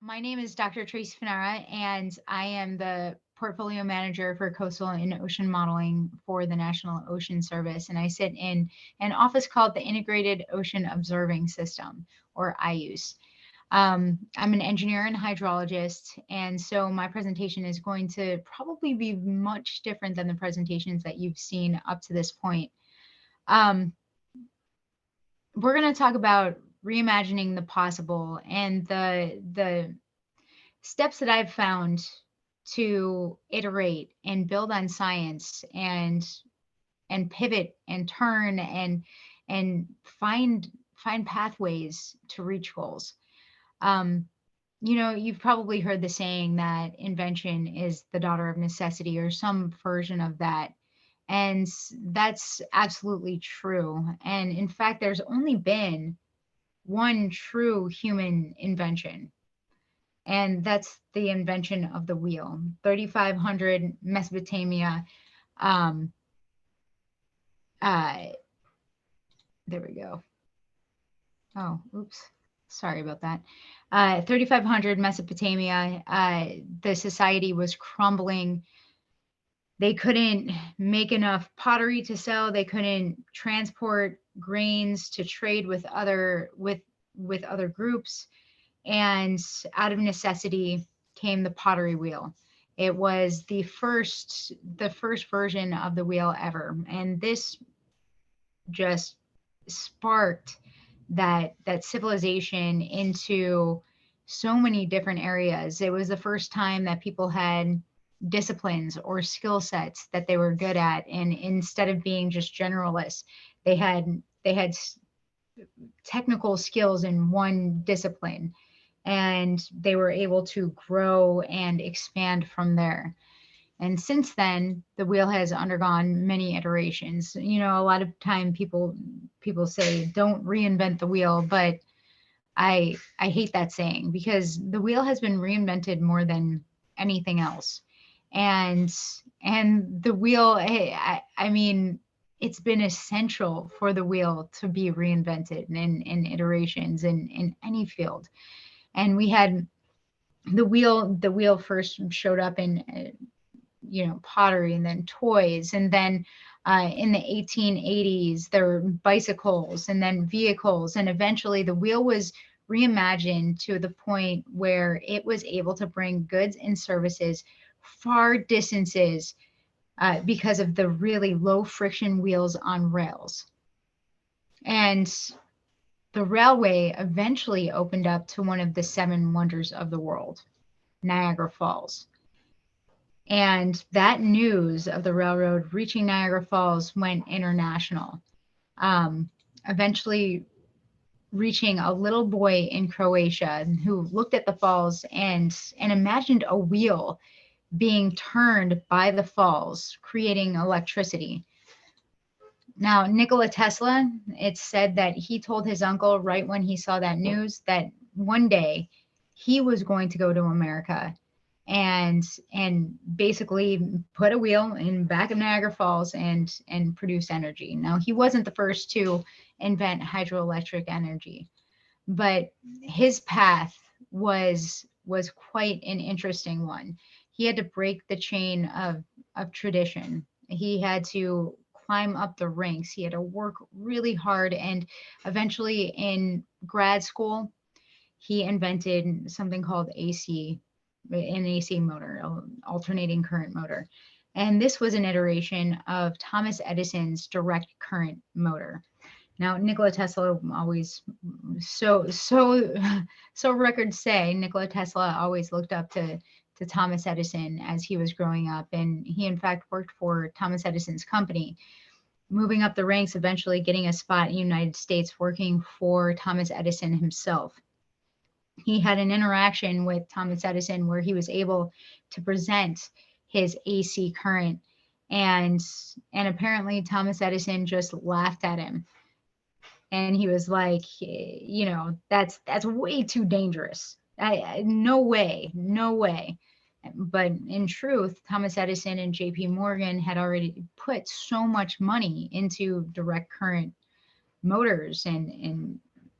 My name is Dr. Tracy Finara, and I am the portfolio manager for coastal and ocean modeling for the National Ocean Service. And I sit in an office called the Integrated Ocean Observing System, or IOOS. I'm an engineer and hydrologist, and so my presentation is going to probably be much different than the presentations that you've seen up to this point. Um, we're going to talk about reimagining the possible and the steps that I've found to iterate and build on science and pivot and turn and find pathways to reach goals. Um, you've probably heard the saying that invention is the daughter of necessity or some version of that. And that's absolutely true. And in fact, there's only been one true human invention, and that's the invention of the wheel. 3500 Mesopotamia. Um, uh, there we go. Oh, oops. Sorry about that. 3500 Mesopotamia, the society was crumbling. They couldn't make enough pottery to sell. They couldn't transport grains to trade with other groups. And out of necessity came the pottery wheel. It was the first version of the wheel ever, and this just sparked that civilization into so many different areas. It was the first time that people had disciplines or skill sets that they were good at, and instead of being just generalists, they had technical skills in one discipline, and they were able to grow and expand from there. And since then, the wheel has undergone many iterations. A lot of time people say don't reinvent the wheel, but I hate that saying because the wheel has been reinvented more than anything else. And and the wheel, I mean, it's been essential for the wheel to be reinvented in iterations in any field. And we had the wheel first showed up in pottery, and then toys, and then in the 1880s there were bicycles, and then vehicles, and eventually the wheel was reimagined to the point where it was able to bring goods and services far distances, because of the really low friction wheels on rails. And the railway eventually opened up to one of the seven wonders of the world, Niagara Falls. And that news of the railroad reaching Niagara Falls went international, eventually reaching a little boy in Croatia who looked at the falls and imagined a wheel being turned by the falls, creating electricity. Now, Nikola Tesla, it's said that he told his uncle right when he saw that news that one day he was going to go to America and basically put a wheel in back of Niagara Falls and produce energy. Now, he wasn't the first to invent hydroelectric energy, but his path was quite an interesting one. He had to break the chain of tradition. He had to climb up the ranks. He had to work really hard, and eventually in grad school he invented something called an AC motor, alternating current motor. And this was an iteration of Thomas Edison's direct current motor. Now, Nikola Tesla always, so records say, Nikola Tesla always looked up to Thomas Edison as he was growing up. And he, in fact, worked for Thomas Edison's company, moving up the ranks, eventually getting a spot in the United States working for Thomas Edison himself. He had an interaction with Thomas Edison where he was able to present his AC current, and apparently Thomas Edison just laughed at him, and he was like, that's way too dangerous. No way, no way. But in truth, Thomas Edison and JP Morgan had already put so much money into direct current motors and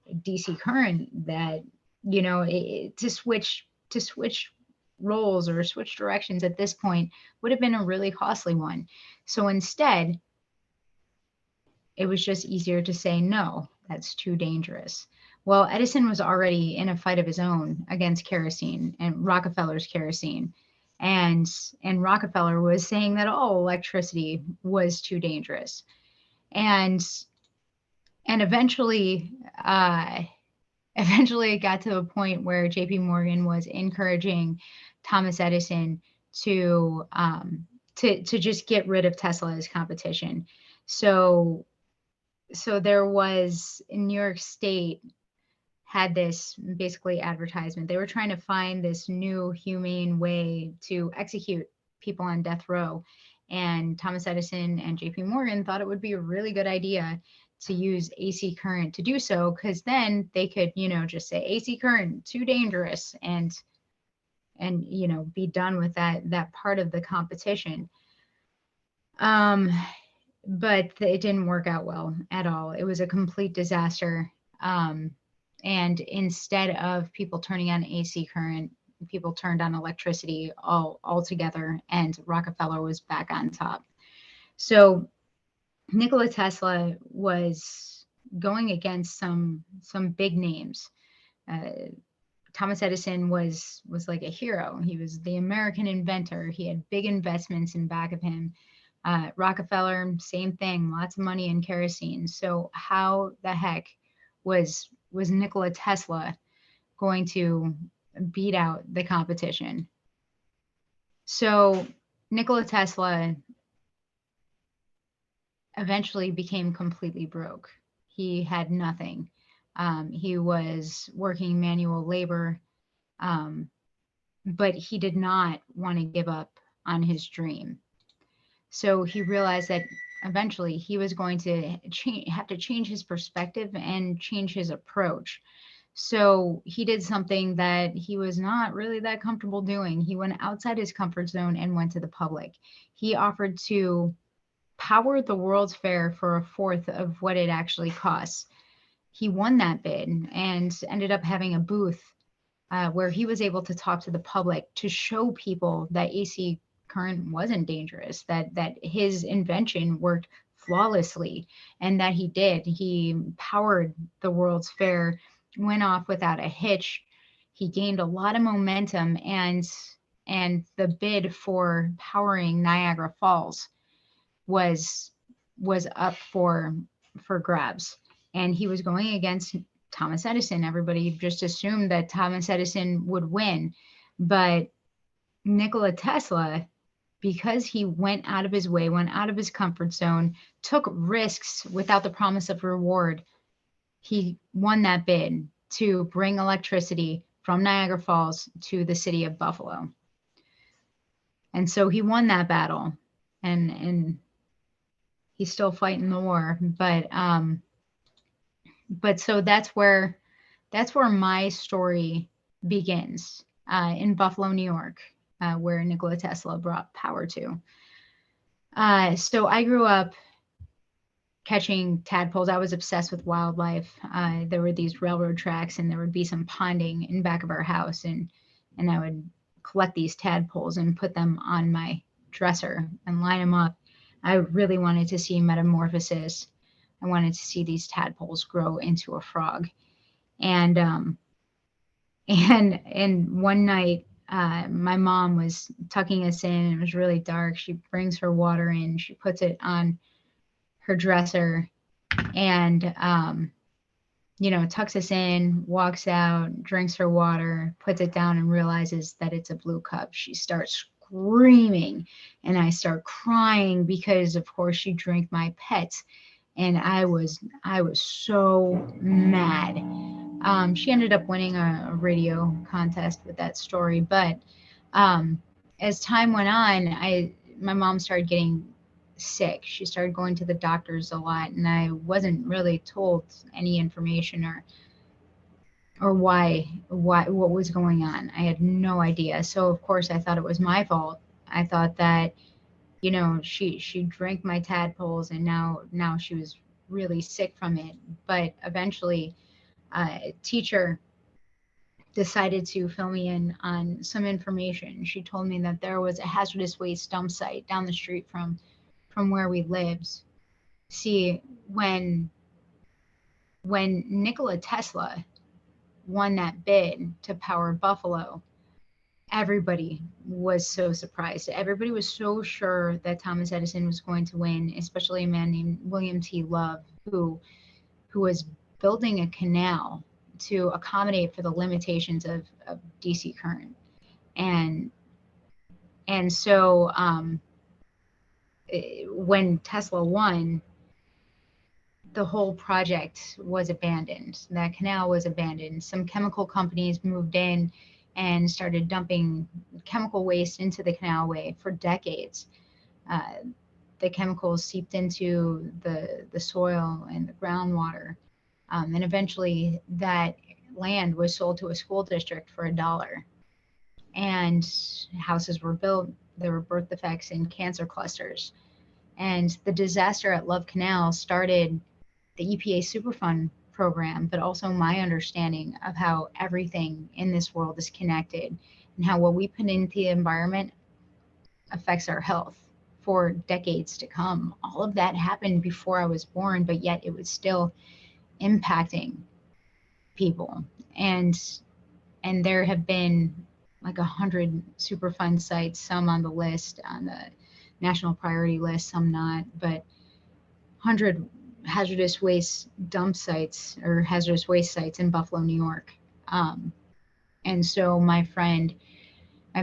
DC current that to switch to switch roles or switch directions at this point would have been a really costly one. So instead, it was just easier to say, no, that's too dangerous. Well, Edison was already in a fight of his own against kerosene and Rockefeller's kerosene. And Rockefeller was saying that all electricity was too dangerous. And eventually, eventually it got to a point where JP Morgan was encouraging Thomas Edison to just get rid of Tesla as competition. So there was, in New York State, had this basically advertisement. They were trying to find this new humane way to execute people on death row. And Thomas Edison and JP Morgan thought it would be a really good idea to use AC current to do so, because then they could, just say AC current, too dangerous, and be done with that part of the competition. But it didn't work out well at all. It was a complete disaster. And instead of people turning on AC current, people turned on electricity altogether, and Rockefeller was back on top. So Nikola Tesla was going against some big names. Thomas Edison was like a hero. He was the American inventor. He had big investments in back of him. Rockefeller, same thing, lots of money in kerosene. So how the heck was Nikola Tesla going to beat out the competition? So Nikola Tesla eventually became completely broke. He had nothing. He was working manual labor, but he did not want to give up on his dream. So he realized that eventually he was going to have to change his perspective and change his approach. So he did something that he was not really that comfortable doing. He went outside his comfort zone and went to the public. He offered to power the World's Fair for a fourth of what it actually costs. He won that bid and ended up having a booth where he was able to talk to the public to show people that AC current wasn't dangerous, that his invention worked flawlessly, and that he powered the World's Fair, went off without a hitch. He gained a lot of momentum, and the bid for powering Niagara Falls was up for grabs, and he was going against Thomas Edison. Everybody just assumed that Thomas Edison would win, but Nikola Tesla, because he went out of his way, went out of his comfort zone, took risks without the promise of reward, he won that bid to bring electricity from Niagara Falls to the city of Buffalo. And so he won that battle, and he's still fighting the war. But so that's where my story begins, in Buffalo, New York, where Nikola Tesla brought power to. So I grew up catching tadpoles. I was obsessed with wildlife. There were these railroad tracks, and there would be some ponding in back of our house, and I would collect these tadpoles and put them on my dresser and line them up. I really wanted to see metamorphosis. I wanted to see these tadpoles grow into a frog. And one night, my mom was tucking us in. It was really dark. She brings her water in. She puts it on her dresser, and tucks us in, walks out, drinks her water, puts it down, and realizes that it's a blue cup. She starts screaming, and I start crying because, of course, she drank my pets, and I was so mad. She ended up winning a radio contest with that story, but as time went on, my mom started getting sick. She started going to the doctors a lot, and I wasn't really told any information or why what was going on. I had no idea. So of course I thought it was my fault. I thought that she drank my tadpoles, and now she was really sick from it. But eventually a teacher decided to fill me in on some information. She told me that there was a hazardous waste dump site down the street from where we lived. See, when Nikola Tesla won that bid to power Buffalo, everybody was so surprised. Everybody was so sure that Thomas Edison was going to win, especially a man named William T. Love, who was building a canal to accommodate for the limitations of DC current. And so when Tesla won, the whole project was abandoned. That canal was abandoned. Some chemical companies moved in and started dumping chemical waste into the canalway for decades. Uh, the chemicals seeped into the soil and the groundwater. And eventually that land was sold to a school district for $1. And houses were built. There were birth defects and cancer clusters. And the disaster at Love Canal started the EPA Superfund program, but also my understanding of how everything in this world is connected and how what we put into the environment affects our health for decades to come. All of that happened before I was born, but yet it was still impacting people. And there have been like 100 Superfund sites, some on the list, on the national priority list, some not, but 100 hazardous waste dump sites or hazardous waste sites in Buffalo, New York. And so my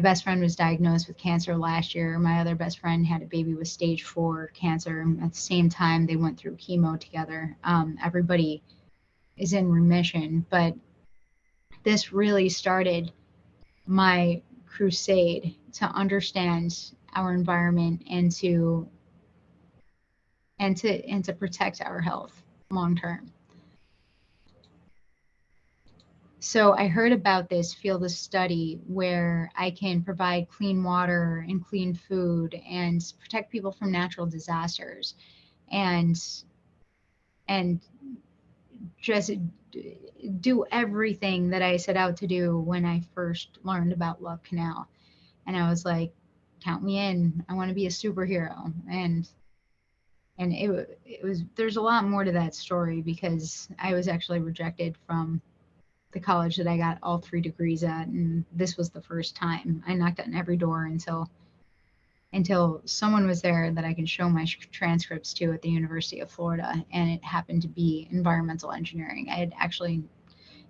best friend was diagnosed with cancer last year. My other best friend had a baby with stage 4 cancer. At the same time, they went through chemo together. Everybody is in remission, but this really started my crusade to understand our environment and to protect our health long term. So I heard about this field of study where I can provide clean water and clean food and protect people from natural disasters and just do everything that I set out to do when I first learned about Love Canal. And I was like, count me in. I want to be a superhero. And it was, there's a lot more to that story because I was actually rejected from the college that I got all 3 degrees at, and this was the first time. I knocked on every door until someone was there that I can show my transcripts to at the University of Florida, and it happened to be environmental engineering. I had actually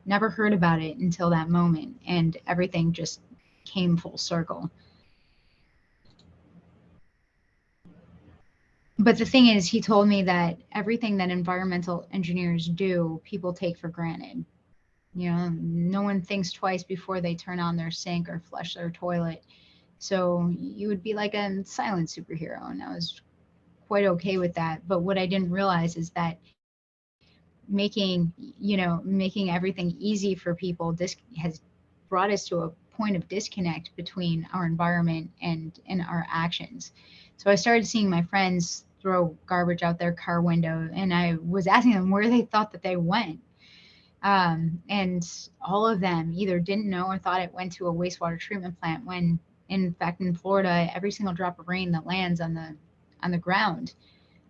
never heard about it until that moment, and everything just came full circle. But the thing is, he told me that everything that environmental engineers do, people take for granted. You know, no one thinks twice before they turn on their sink or flush their toilet. So you would be like a silent superhero. And I was quite okay with that. But what I didn't realize is that making everything easy for people, this has brought us to a point of disconnect between our environment and our actions. So I started seeing my friends throw garbage out their car window, and I was asking them where they thought that they went. And all of them either didn't know or thought it went to a wastewater treatment plant, when in fact in Florida, every single drop of rain that lands on the ground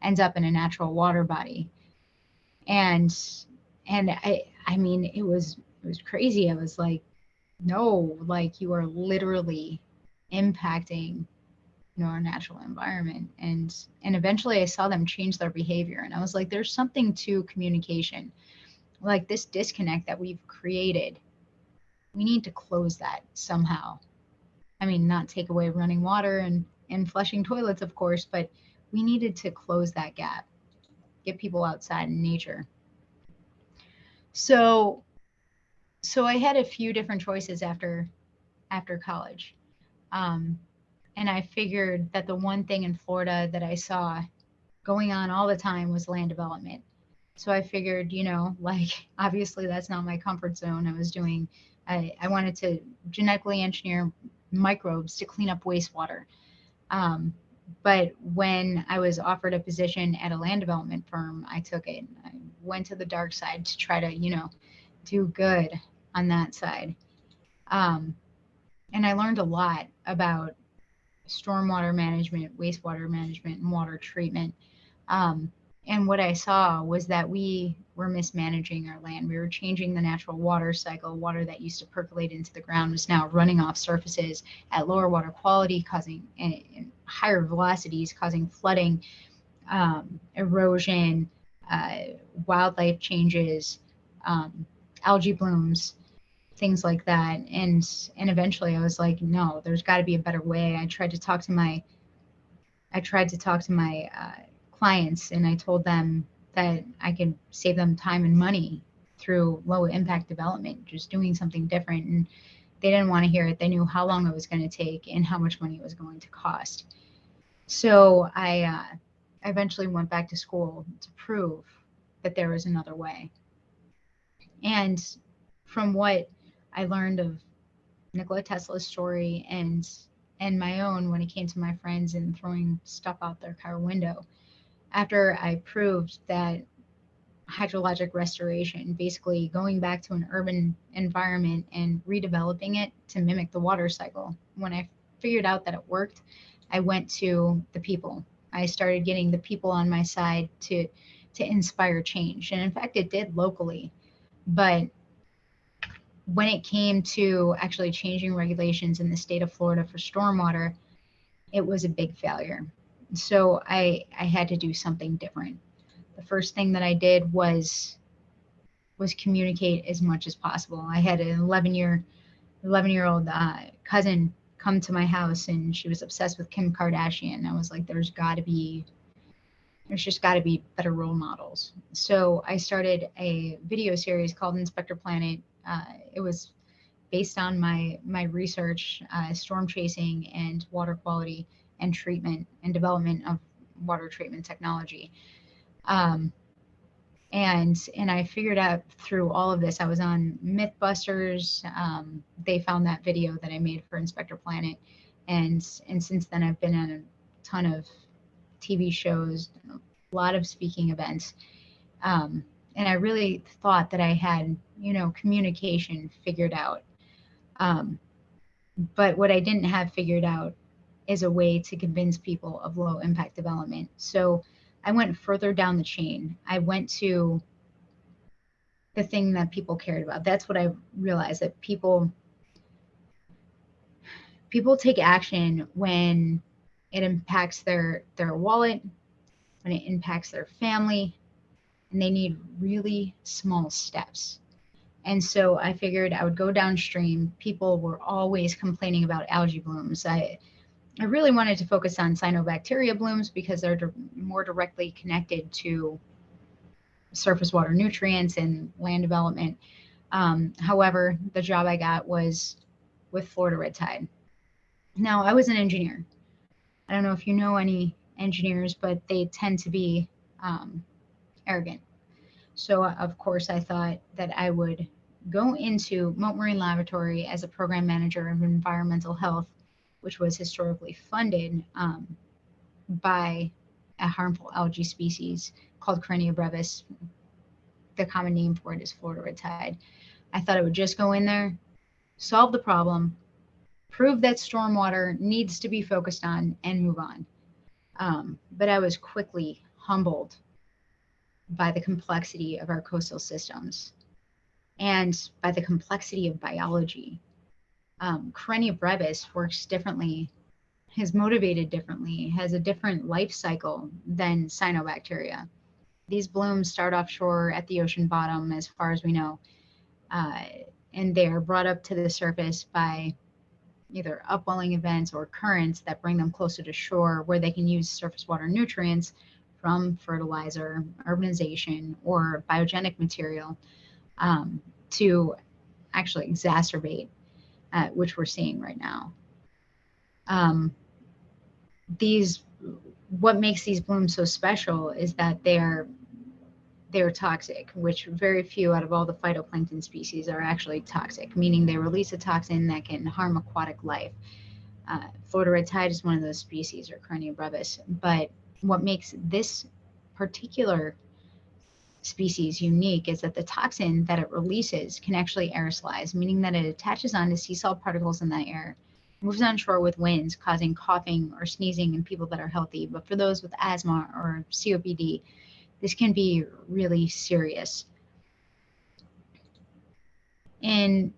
ends up in a natural water body. And I mean, it was crazy. I was like, no, like you are literally impacting our natural environment. And eventually I saw them change their behavior, and I was like, there's something to communication. Like this disconnect that we've created, we need to close that somehow. I mean, not take away running water and flushing toilets, of course, but we needed to close that gap, get people outside in nature. So I had a few different choices after college. And I figured that the one thing in Florida that I saw going on all the time was land development. So I figured, like, obviously that's not my comfort zone. I wanted to genetically engineer microbes to clean up wastewater. But when I was offered a position at a land development firm, I took it. I went to the dark side to try to, do good on that side. Um, and I learned a lot about stormwater management, wastewater management, and water treatment. Um, and what I saw was that we were mismanaging our land. We were changing the natural water cycle. Water that used to percolate into the ground was now running off surfaces at lower water quality, causing and higher velocities, causing flooding, erosion, uh, wildlife changes, um, algae blooms, things like that. And eventually I was like, no, there's got to be a better way. I tried to talk to my clients, and I told them that I could save them time and money through low impact development, just doing something different. And they didn't want to hear it. They knew how long it was going to take and how much money it was going to cost. So I eventually went back to school to prove that there was another way. And from what I learned of Nikola Tesla's story and my own when it came to my friends and throwing stuff out their car window, after I proved that hydrologic restoration, basically going back to an urban environment and redeveloping it to mimic the water cycle, when I figured out that it worked, I went to the people. I started getting the people on my side to inspire change. And in fact, it did locally. But when it came to actually changing regulations in the state of Florida for stormwater, it was a big failure. So I had to do something different. The first thing that I did was communicate as much as possible. I had an 11-year-old cousin come to my house, and she was obsessed with Kim Kardashian. I was like, there's just got to be better role models. So I started a video series called Inspector Planet. It was based on my research, storm chasing and water quality and treatment and development of water treatment technology. Um, and I figured out through all of this, I was on MythBusters. They found that video that I made for Inspector Planet, and since then I've been on a ton of TV shows, a lot of speaking events. And I really thought that I had, communication figured out. Um, but what I didn't have figured out is a way to convince people of low impact development. So I went further down the chain. I went to the thing that people cared about. That's what I realized, that people take action when it impacts their wallet, when it impacts their family, and they need really small steps. And so I figured I would go downstream. People were always complaining about algae blooms. I really wanted to focus on cyanobacteria blooms because they're more directly connected to surface water nutrients and land development. However, the job I got was with Florida red tide. Now, I was an engineer. I don't know if you know any engineers, but they tend to be arrogant. So, of course, I thought that I would go into Mote Marine Laboratory as a program manager of environmental health, which was historically funded by a harmful algae species called Corynea brevis. The common name for it is Florida red tide. I thought I would just go in there, solve the problem, prove that stormwater needs to be focused on, and move on. But I was quickly humbled by the complexity of our coastal systems and by the complexity of biology. Corynea brevis works differently, is motivated differently, has a different life cycle than cyanobacteria. These blooms start offshore at the ocean bottom, as far as we know, uh, and they are brought up to the surface by either upwelling events or currents that bring them closer to shore, where they can use surface water nutrients from fertilizer, urbanization, or biogenic material to actually exacerbate, which we're seeing right now. Um, these, what makes these blooms so special is that they're toxic, which very few out of all the phytoplankton species are actually toxic, meaning they release a toxin that can harm aquatic life. Florida red tide is one of those species, or Corynea brevis. But what makes this particular species unique is that the toxin that it releases can actually aerosolize, meaning that it attaches onto sea salt particles in the air, moves on shore with winds, causing coughing or sneezing in people that are healthy. But for those with asthma or COPD, this can be really serious. In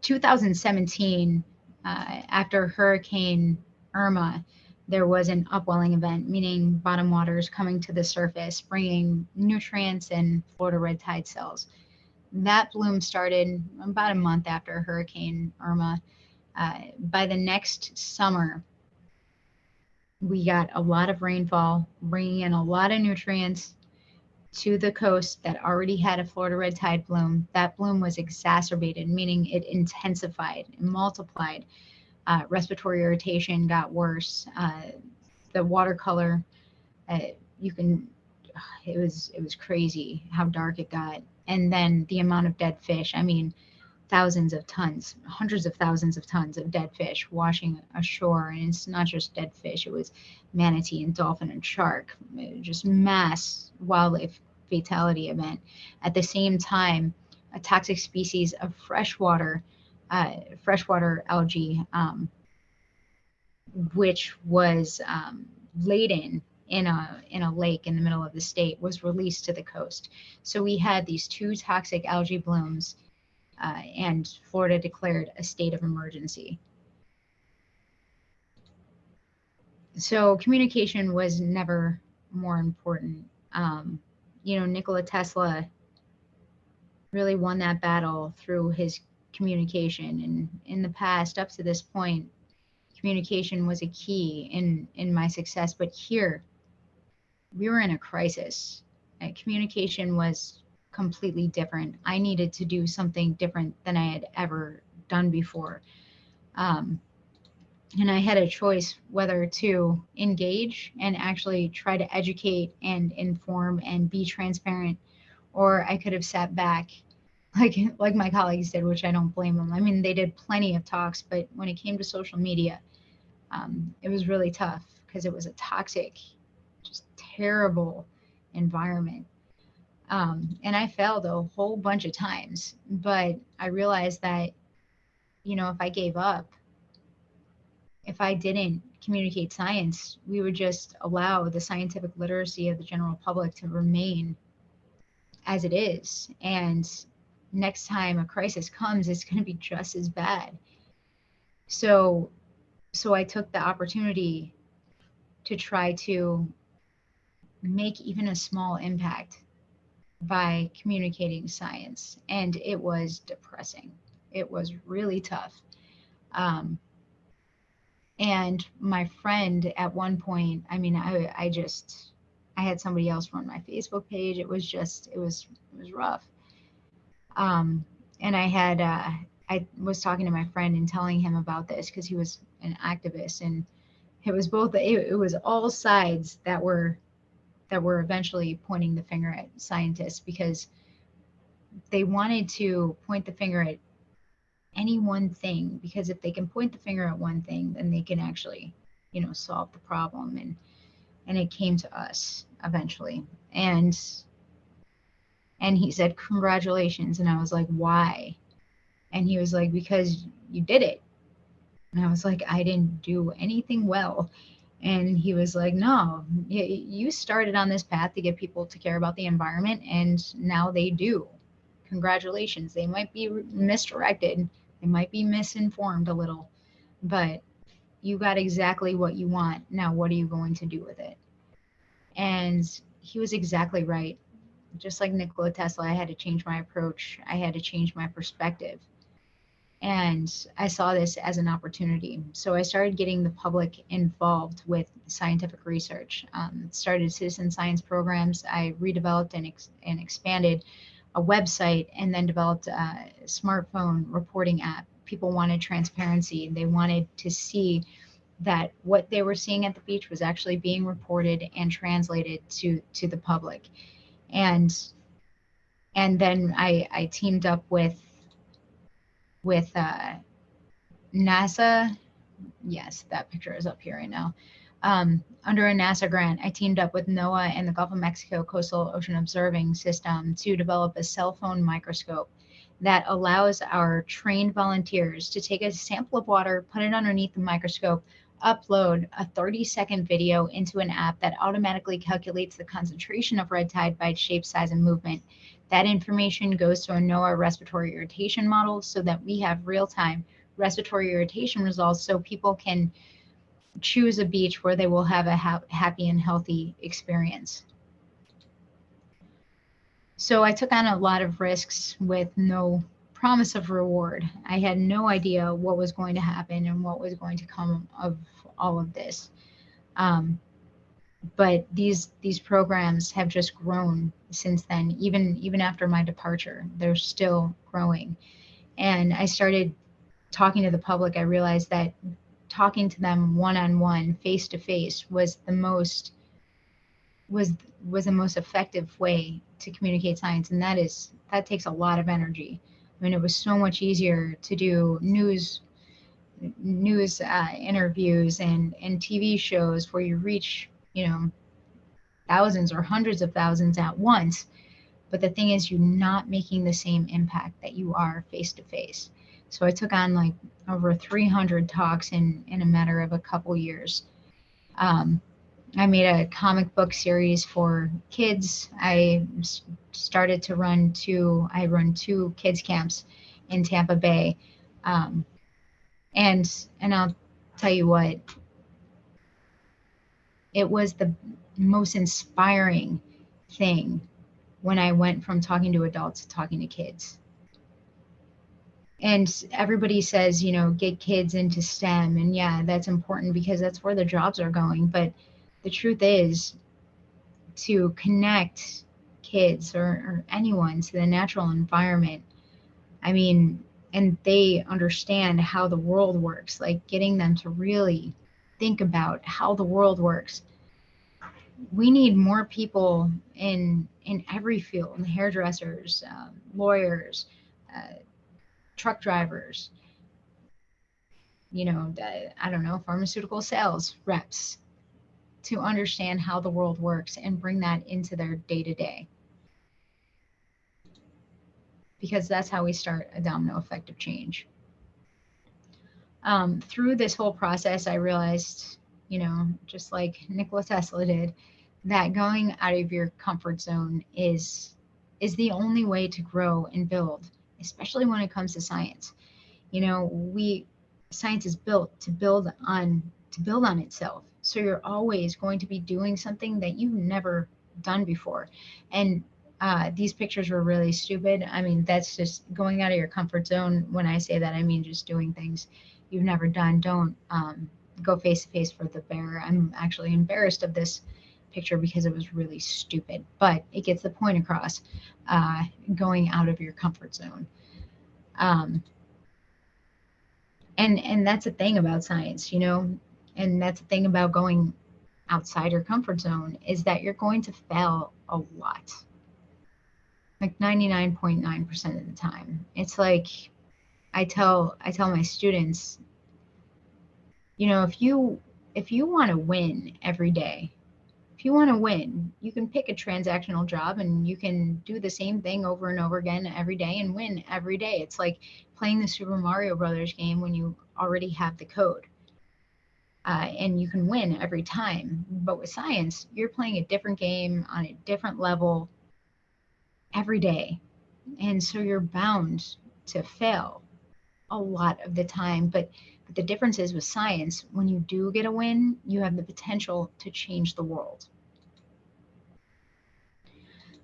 2017, after Hurricane Irma, there was an upwelling event, meaning bottom waters coming to the surface, bringing nutrients and Florida red tide cells. That bloom started about a month after Hurricane Irma. By the next summer, we got a lot of rainfall, bringing in a lot of nutrients to the coast that already had a Florida red tide bloom. That bloom was exacerbated, meaning it intensified and multiplied. Respiratory irritation got worse. The watercolor, uh, you can, it was crazy how dark it got. And then the amount of dead fish. I mean, thousands of tons, hundreds of thousands of tons of dead fish washing ashore. And it's not just dead fish, it was manatee and dolphin and shark, just mass wildlife fatality event. At the same time, a toxic species of freshwater algae, which was laden in a lake in the middle of the state, was released to the coast. So we had these two toxic algae blooms, and Florida declared a state of emergency. So communication was never more important. Nikola Tesla really won that battle through his communication. And in the past, up to this point, communication was a key in my success. But here, we were in a crisis. Communication was completely different. I needed to do something different than I had ever done before. And I had a choice whether to engage and actually try to educate and inform and be transparent, or I could have sat back like my colleagues did, which I don't blame them. I mean, they did plenty of talks, but when it came to social media, it was really tough because it was a toxic, just terrible environment. And I failed a whole bunch of times, but I realized that, if I gave up, if I didn't communicate science, we would just allow the scientific literacy of the general public to remain as it is. And next time a crisis comes, it's going to be just as bad. So I took the opportunity to try to make even a small impact by communicating science. And it was depressing. It was really tough. And my friend at one point, I mean, I had somebody else run my Facebook page. It was rough. And I was talking to my friend and telling him about this because he was an activist, and it was it was all sides that were eventually pointing the finger at scientists, because they wanted to point the finger at any one thing, because if they can point the finger at one thing, then they can actually, solve the problem. And it came to us eventually. And he said, "Congratulations." And I was like, "Why?" And he was like, "Because you did it." And I was like, "I didn't do anything well." And he was like, "No, you started on this path to get people to care about the environment, and now they do. Congratulations. They might be misdirected, they might be misinformed a little, but you got exactly what you want. Now, what are you going to do with it?" And he was exactly right. Just like Nikola Tesla, I had to change my approach. I had to change my perspective. And I saw this as an opportunity. So I started getting the public involved with scientific research, started citizen science programs. I redeveloped and expanded a website, and then developed a smartphone reporting app. People wanted transparency. They wanted to see that what they were seeing at the beach was actually being reported and translated to the public. And then I teamed up with NASA. Yes, that picture is up here right now. Under a NASA grant, I teamed up with NOAA and the Gulf of Mexico Coastal Ocean Observing System to develop a cell phone microscope that allows our trained volunteers to take a sample of water, put it underneath the microscope, upload a 30-second video into an app that automatically calculates the concentration of red tide by shape, size, and movement. That information goes to a NOAA respiratory irritation model so that we have real-time respiratory irritation results so people can choose a beach where they will have a happy and healthy experience. So I took on a lot of risks with no promise of reward. I had no idea what was going to happen and what was going to come of all of this. But these programs have just grown since then. Even after my departure, they're still growing. And I started talking to the public. I realized that talking to them one-on-one, face-to-face, was the most effective way to communicate science, and that takes a lot of energy. I mean, it was so much easier to do news interviews and TV shows where you reach, thousands or hundreds of thousands at once. But the thing is, you're not making the same impact that you are face to face. So I took on like over 300 talks in a matter of a couple years. I made a comic book series for kids. I run two kids camps in Tampa Bay. And I'll tell you what, it was the most inspiring thing when I went from talking to adults to talking to kids. And everybody says, get kids into STEM. And yeah, that's important because that's where the jobs are going. But the truth is, to connect kids or anyone to the natural environment, I mean, and they understand how the world works, like getting them to really think about how the world works. We need more people in every field: hairdressers, lawyers, truck drivers, I don't know, pharmaceutical sales reps, to understand how the world works and bring that into their day-to-day. Because that's how we start a domino effect of change. Through this whole process, I realized, just like Nikola Tesla did, that going out of your comfort zone is the only way to grow and build, especially when it comes to science. Science is built to build on itself. So you're always going to be doing something that you've never done before. And these pictures were really stupid. I mean, that's just going out of your comfort zone. When I say that, I mean just doing things you've never done. Don't go face to face for the bear. I'm actually embarrassed of this picture because it was really stupid, but it gets the point across, going out of your comfort zone. And that's a thing about science, and that's the thing about going outside your comfort zone, is that you're going to fail a lot. Like 99.9% of the time. It's like I tell my students, if you want to win every day, if you want to win, you can pick a transactional job and you can do the same thing over and over again every day and win every day. It's like playing the Super Mario Brothers game when you already have the code. And you can win every time. But with science, you're playing a different game on a different level every day. And so you're bound to fail a lot of the time. But the difference is, with science, when you do get a win, you have the potential to change the world.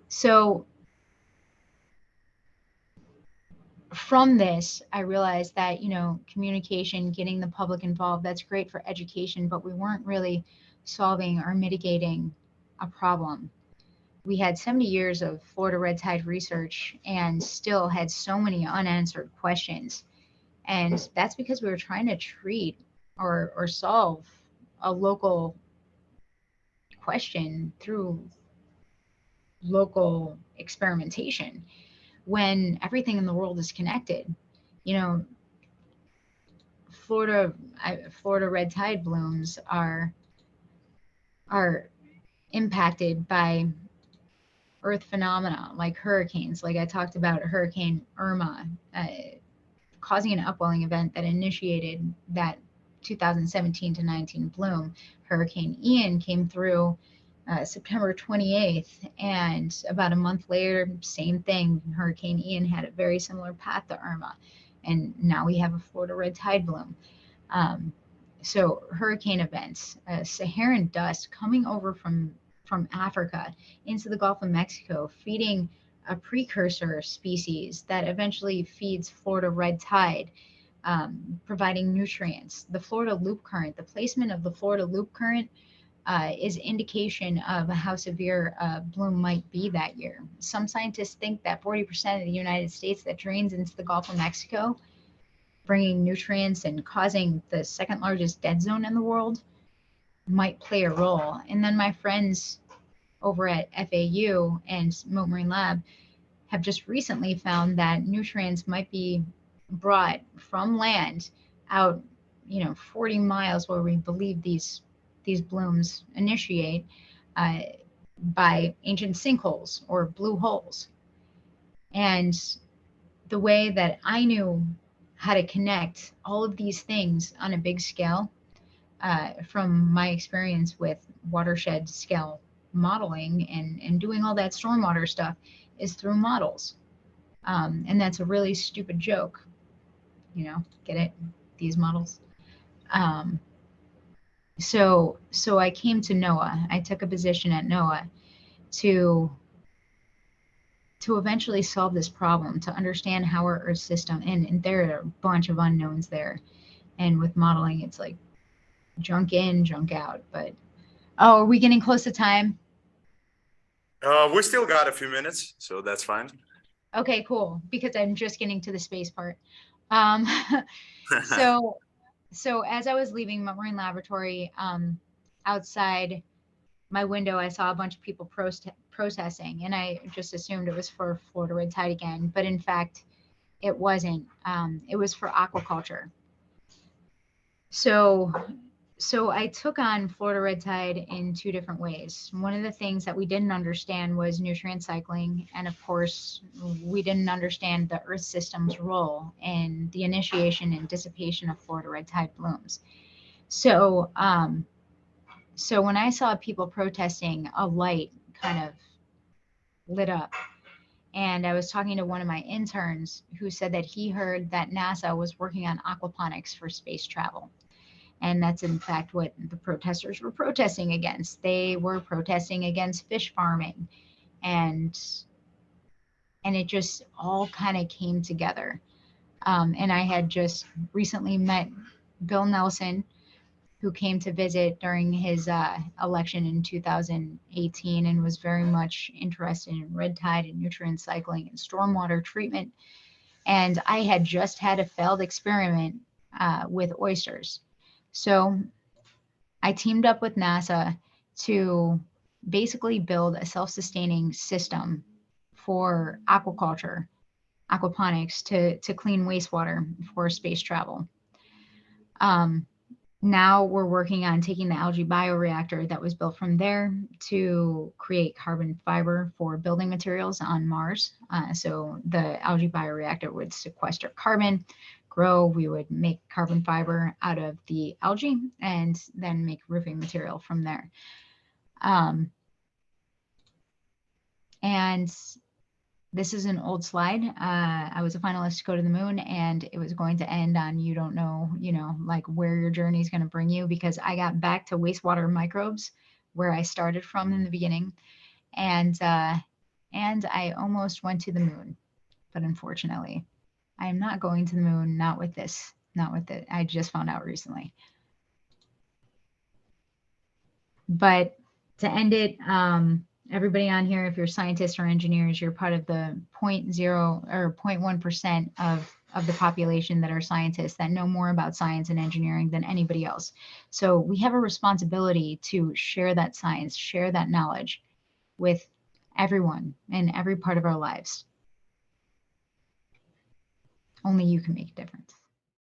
So from this, I realized that, communication, getting the public involved, that's great for education, but we weren't really solving or mitigating a problem. We had 70 years of Florida red tide research and still had so many unanswered questions. And that's because we were trying to treat or solve a local question through local experimentation, when everything in the world is connected. Florida red tide blooms are are impacted by earth phenomena like hurricanes. Like I talked about Hurricane Irma, causing an upwelling event that initiated that 2017 to 19 bloom. Hurricane Ian came through September 28th, and about a month later, same thing. Hurricane Ian had a very similar path to Irma, and now we have a Florida red tide bloom. So hurricane events, Saharan dust coming over from Africa into the Gulf of Mexico, feeding a precursor species that eventually feeds Florida red tide, providing nutrients. The Florida loop current, the placement of the Florida loop current is indication of how severe a bloom might be that year. Some scientists think that 40% of the United States that drains into the Gulf of Mexico, bringing nutrients and causing the second largest dead zone in the world, might play a role. And then my friends over at FAU and Mote Marine Lab have just recently found that nutrients might be brought from land out, 40 miles where we believe these blooms initiate, by ancient sinkholes or blue holes. And the way that I knew how to connect all of these things on a big scale, from my experience with watershed scale modeling and doing all that stormwater stuff, is through models. And that's a really stupid joke, get it? These models. So I came to NOAA. I took a position at NOAA to eventually solve this problem, to understand how our Earth system, and there are a bunch of unknowns there. And with modeling, it's like junk in, junk out. But, oh, are we getting close to time? We still got a few minutes, so that's fine. Okay, cool. Because I'm just getting to the space part. So as I was leaving my marine laboratory, outside my window, I saw a bunch of people protesting, and I just assumed it was for Florida red tide again. But in fact, it wasn't. It was for aquaculture. So I took on Florida red tide in two different ways. One of the things that we didn't understand was nutrient cycling. And of course, we didn't understand the Earth system's role in the initiation and dissipation of Florida red tide blooms. So when I saw people protesting, a light kind of lit up. And I was talking to one of my interns who said that he heard that NASA was working on aquaponics for space travel. And that's in fact what the protesters were protesting against. They were protesting against fish farming, and it just all kind of came together. And I had just recently met Bill Nelson, who came to visit during his election in 2018 and was very much interested in red tide and nutrient cycling and stormwater treatment. And I had just had a failed experiment with oysters. So I teamed up with NASA to basically build a self-sustaining system for aquaculture, aquaponics, to clean wastewater for space travel. Now we're working on taking the algae bioreactor that was built from there to create carbon fiber for building materials on Mars. So the algae bioreactor would sequester carbon, grow, we would make carbon fiber out of the algae, and then make roofing material from there. And this is an old slide. I was a finalist to go to the moon, and it was going to end on, you don't know, like where your journey is going to bring you, because I got back to wastewater microbes where I started from in the beginning. And I almost went to the moon, but unfortunately, I am not going to the moon, not with this, not with it. I just found out recently. But to end it, everybody on here, if you're scientists or engineers, you're part of the 0.0 or 0.1% of the population that are scientists, that know more about science and engineering than anybody else. So we have a responsibility to share that science, share that knowledge with everyone in every part of our lives. Only you can make a difference.